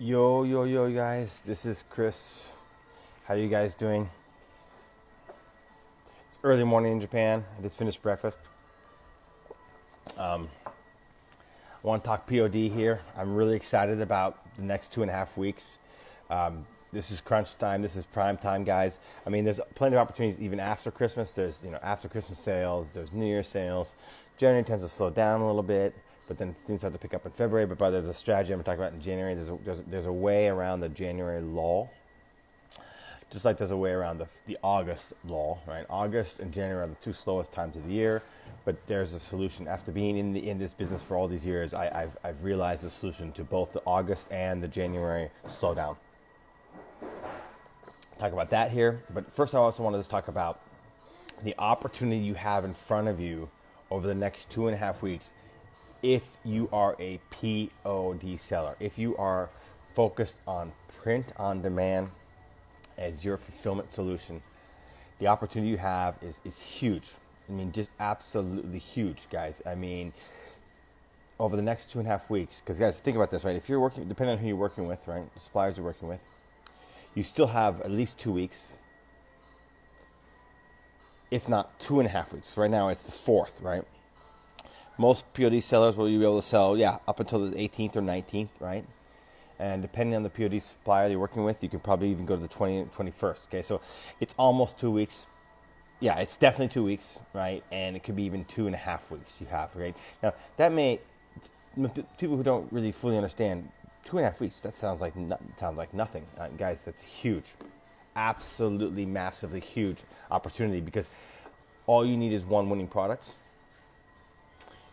Yo, guys, this is Chris. How you guys doing? It's early morning in Japan. I just finished breakfast. I want to talk POD here. I'm really excited about the next 2.5 weeks. This is crunch time. This is prime time, guys. I mean, there's plenty of opportunities even after Christmas. There's, after Christmas sales. There's New Year sales. January tends to slow down a little bit, but then things start to pick up in February. But there's a strategy I'm going to talk about in January. There's a way around the January lull, just like there's a way around the August lull, right? August and January are the two slowest times of the year, but there's a solution. After being in this business for all these years, I've realized the solution to both the August and the January slowdown. Talk about that here, but first I also wanted to talk about the opportunity you have in front of you over the next 2.5 weeks if you are a POD seller, if you are focused on print on demand as your fulfillment solution. The opportunity you have is huge. I mean, just absolutely huge, guys. I mean, over the next 2.5 weeks, because guys, think about this, right? If you're working, depending on who you're working with, right, the suppliers you're working with, you still have at least 2 weeks, if not 2.5 weeks. Right now, it's the 4th, right? Most POD sellers will be able to sell, up until the 18th or 19th, right? And depending on the POD supplier you're working with, you can probably even go to the 20th, 21st. Okay, so it's almost 2 weeks. Yeah, it's definitely 2 weeks, right? And it could be even 2.5 weeks you have, right? Now, that may, people who don't really fully understand, 2.5 weeks, that sounds like nothing. Guys, that's huge. Absolutely massively huge opportunity, because all you need is one winning product.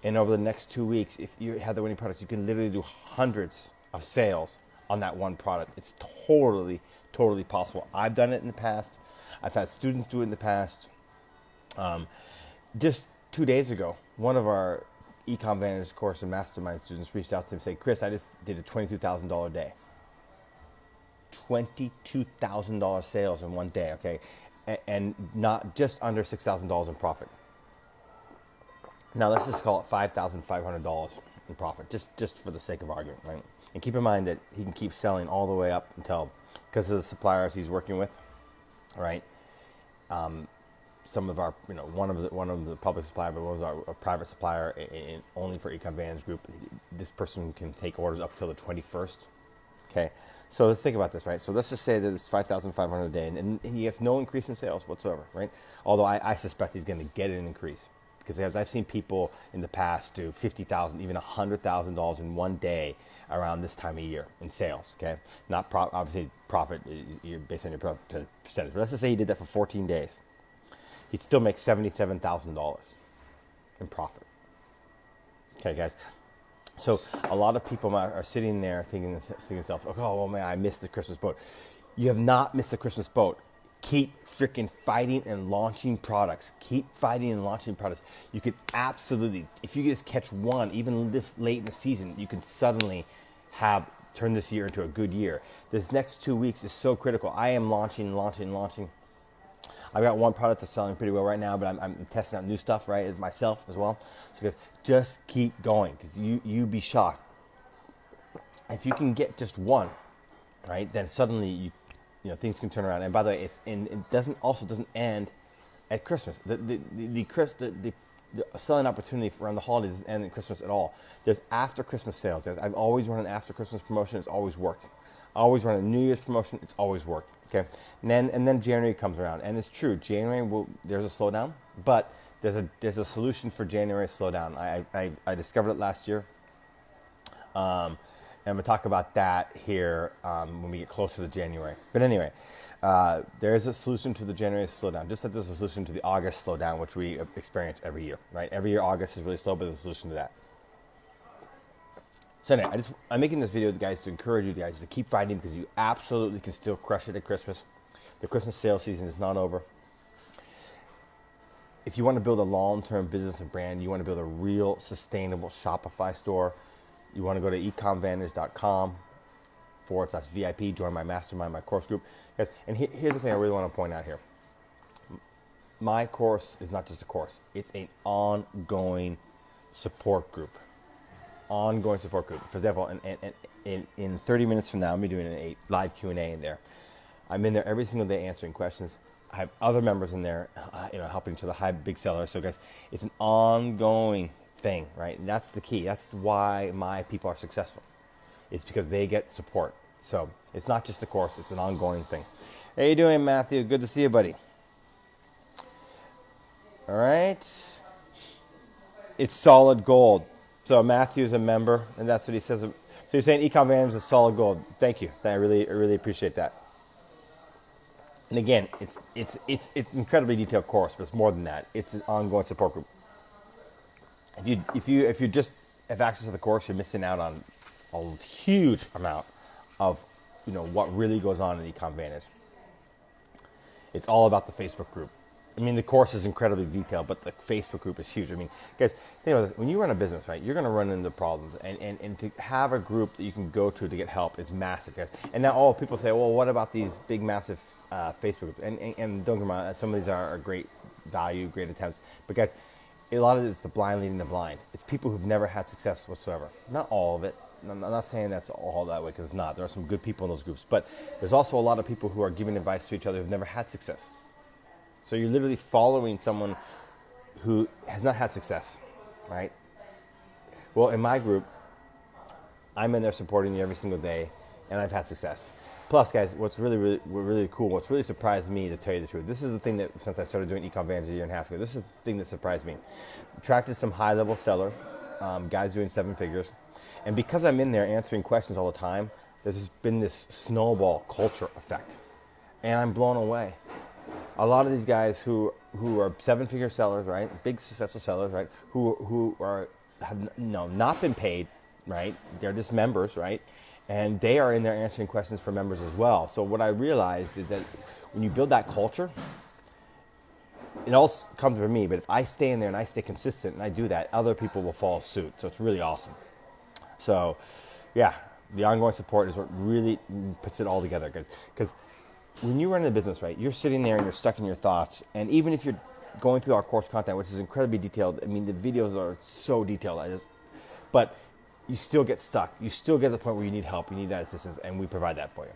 And over the next 2 weeks, if you have the winning products, you can literally do hundreds of sales on that one product. It's totally possible. I've done it in the past. I've had students do it in the past. Just 2 days ago, one of our eCom Vantage course and mastermind students reached out to me and said, Chris, I just did a $22,000 day. $22,000 sales in one day, okay? And not just under $6,000 in profit. Now, let's just call it $5,500 in profit, just for the sake of argument, right? And keep in mind that he can keep selling all the way up until, because of the suppliers he's working with, right? Some of our, one of the public supplier, but one of our private supplier, only for eCom Vantage Group. This person can take orders up till the 21st. Okay, so let's think about this, right? So let's just say that it's $5,500 a day, and he gets no increase in sales whatsoever, right? Although I suspect he's going to get an increase, because as I've seen people in the past do $50,000, even $100,000 in one day around this time of year in sales. Okay, not obviously profit based on your percentage, but let's just say he did that for 14 days. He'd still make $77,000 in profit. Okay, guys. So a lot of people are sitting there thinking to themselves, "Oh, well, man, I missed the Christmas boat." You have not missed the Christmas boat. Keep freaking fighting and launching products. Keep fighting and launching products. You could absolutely, if you just catch one, even this late in the season, you can suddenly turn this year into a good year. This next 2 weeks is so critical. I am launching. I've got one product that's selling pretty well right now, but I'm testing out new stuff, right, myself as well. So guys, just keep going, because you'd be shocked. If you can get just one, right, then suddenly things can turn around. And by the way, it doesn't end at Christmas. The selling opportunity around the holidays doesn't end at Christmas at all. There's after Christmas sales, guys. I've always run an after Christmas promotion. It's always worked. I always run a New Year's promotion. It's always worked. Okay, and then January comes around, and it's true. January there's a slowdown, but there's a solution for January slowdown. I discovered it last year. And I'm going to talk about that here when we get closer to January. But anyway, there is a solution to the January slowdown, just like there's a solution to the August slowdown, which we experience every year, right? Every year August is really slow, but there's a solution to that. So anyway, I'm making this video, guys, to encourage you guys to keep fighting, because you absolutely can still crush it at Christmas. The Christmas sales season is not over. If you want to build a long-term business and brand, you want to build a real sustainable Shopify store, you want to go to ecomvantage.com/VIP, join my mastermind, my course group. Guys, and here's the thing I really want to point out here. My course is not just a course. It's an ongoing support group. ongoing support group. For example, in 30 minutes from now, I'm going to be doing a live Q&A in there. I'm in there every single day answering questions. I have other members in there, helping each other, big sellers. So guys, it's an ongoing thing, right? And that's the key. That's why my people are successful. It's because they get support. So it's not just a course, it's an ongoing thing. How you doing, Matthew? Good to see you, buddy. All right. It's solid gold. So Matthew's a member, and that's what he says. So you're saying eCom Vantage is solid gold. Thank you. I really appreciate that. And again, it's an incredibly detailed course, but it's more than that. It's an ongoing support group. If you just have access to the course, you're missing out on a huge amount of what really goes on in eCom Vantage. It's all about the Facebook group. I mean, the course is incredibly detailed, but the Facebook group is huge. I mean, guys, think about this. When you run a business, right, you're going to run into problems. And to have a group that you can go to get help is massive, guys. And now, people say, well, what about these big, massive Facebook groups? And don't get me wrong, some of these are great value, great attempts. But, guys, a lot of it is the blind leading the blind. It's people who've never had success whatsoever. Not all of it. I'm not saying that's all that way, because it's not. There are some good people in those groups. But there's also a lot of people who are giving advice to each other who've never had success. So you're literally following someone who has not had success, right? Well, in my group, I'm in there supporting you every single day, and I've had success. Plus, guys, what's really cool, what's really surprised me, to tell you the truth, this is the thing that, since I started doing eCom Vantage a year and a half ago, this is the thing that surprised me. Attracted some high-level sellers, guys doing 7 figures, and because I'm in there answering questions all the time, there's been this snowball culture effect, and I'm blown away. A lot of these guys who are 7-figure sellers, right, big successful sellers, right, who have not been paid, right, they're just members, right, and they are in there answering questions for members as well. So what I realized is that when you build that culture, it all comes from me, but if I stay in there and I stay consistent and I do that, other people will follow suit. So it's really awesome. So yeah, the ongoing support is what really puts it all together, guys, because when you run a business, right, you're sitting there and you're stuck in your thoughts. And even if you're going through our course content, which is incredibly detailed, I mean, the videos are so detailed, but you still get stuck. You still get to the point where you need help, you need that assistance, and we provide that for you.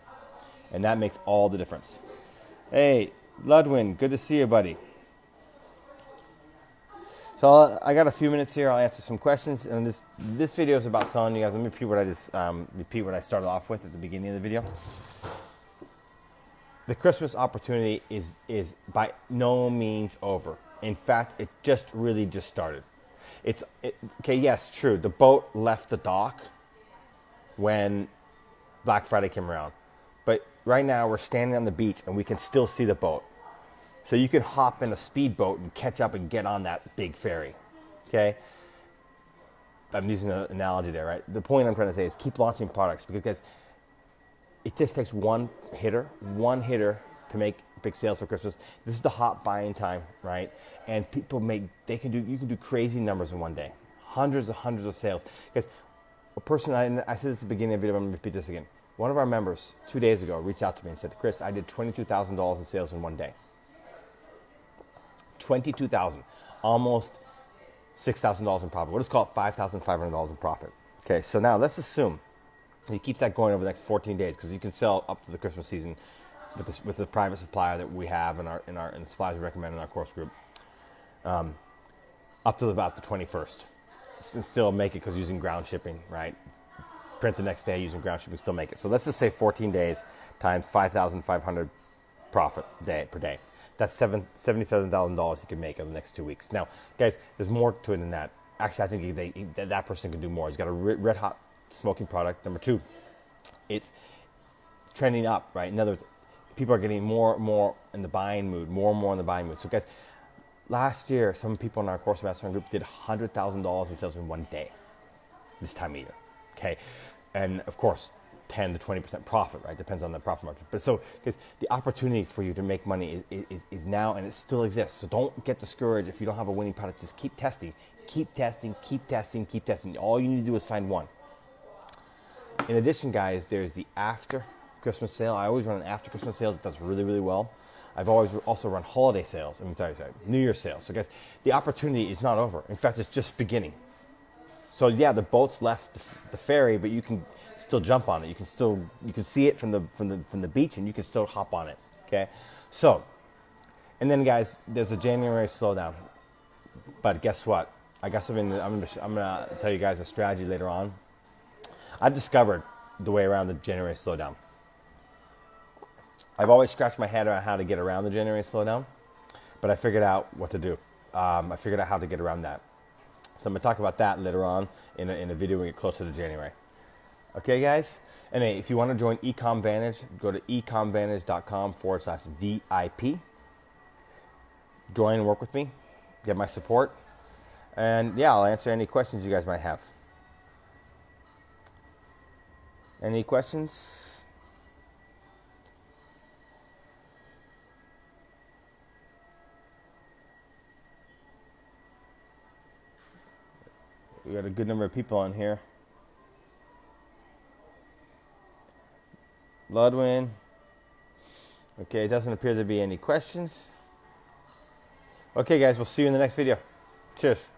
And that makes all the difference. Hey, Ludwin, good to see you, buddy. So I got a few minutes here. I'll answer some questions. And this video is about telling you guys, let me repeat what I started off with at the beginning of the video. The Christmas opportunity is by no means over. In fact, it just started. Okay, yes, true. The boat left the dock when Black Friday came around. But right now we're standing on the beach and we can still see the boat. So you can hop in a speedboat and catch up and get on that big ferry. Okay? I'm using an analogy there, right? The point I'm trying to say is keep launching products, because guys, it just takes one hitter to make big sales for Christmas. This is the hot buying time, right? And people you can do crazy numbers in one day. Hundreds of sales. Because a person, I said this at the beginning of the video, I'm going to repeat this again. One of our members 2 days ago reached out to me and said, Chris, I did $22,000 in sales in one day. $22,000, almost $6,000 in profit. We'll just call it $5,500 in profit. Okay, so now let's assume he keeps that going over the next 14 days, because you can sell up to the Christmas season with the private supplier that we have in the suppliers we recommend in our course group, up to about the 21st. Still make it, because using ground shipping, right? Print the next day using ground shipping, still make it. So let's just say 14 days times 5,500 profit per day. That's $77,000 you can make in the next 2 weeks. Now, guys, there's more to it than that. Actually, I think that person can do more. He's got a red hot smoking product. Number 2, it's trending up, right? In other words, people are getting more in the buying mood, more and more in the buying mood. So, guys, last year, some people in our course mastermind group did $100,000 in sales in one day this time of year. Okay, and of course, 10 to 20% profit, right? Depends on the profit margin. But so, because the opportunity for you to make money is now, and it still exists. So don't get discouraged if you don't have a winning product. Just keep testing. All you need to do is find one. In addition, guys, there's the after Christmas sale. I always run an after Christmas sales. It does really, really well. I've always also run holiday sales. New Year's sales. So, guys, the opportunity is not over. In fact, it's just beginning. So yeah, the boat's left the ferry, but you can still jump on it. You can see it from the beach, and you can still hop on it. Okay, so, and then guys, there's a January slowdown. But guess what? I guess I'm gonna tell you guys a strategy later on. I've discovered the way around the January slowdown. I've always scratched my head around how to get around the January slowdown, but I figured out what to do. I figured out how to get around that. So I'm going to talk about that later on in a video when we get closer to January. Okay, guys? And hey, if you want to join eCom Vantage, go to ecomvantage.com/VIP. Join and work with me. Get my support. And yeah, I'll answer any questions you guys might have. Any questions? We got a good number of people on here. Ludwin. Okay, it doesn't appear to be any questions. Okay, guys, we'll see you in the next video. Cheers.